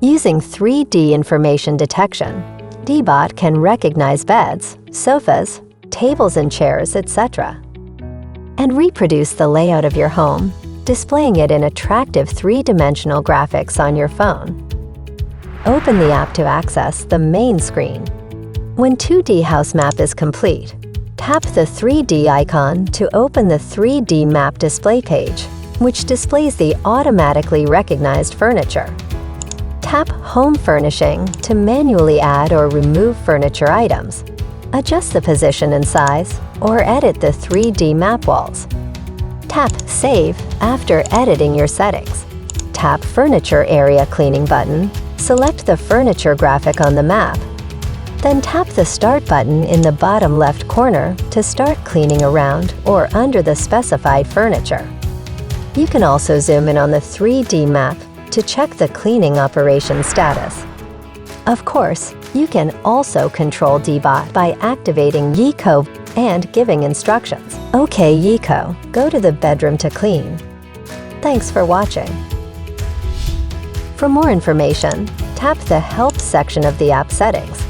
Using 3D information detection, DEEBOT can recognize beds, sofas, tables and chairs, etc., and reproduce the layout of your home, displaying it in attractive three-dimensional graphics on your phone. Open the app to access the main screen. When 2D house map is complete, tap the 3D icon to open the 3D map display page, which displays the automatically recognized furniture. Tap Home Furnishing to manually add or remove furniture items, adjust the position and size, or edit the 3D map walls. Tap Save after editing your settings. Tap Furniture Area Cleaning button, select the furniture graphic on the map, then tap the Start button in the bottom left corner to start cleaning around or under the specified furniture. You can also zoom in on the 3D map to check the cleaning operation status. Of course, you can also control DEEBOT by activating ECOVACS and giving instructions. OK, ECO, go to the bedroom to clean. Thanks for watching. For more information, tap the Help section of the app settings.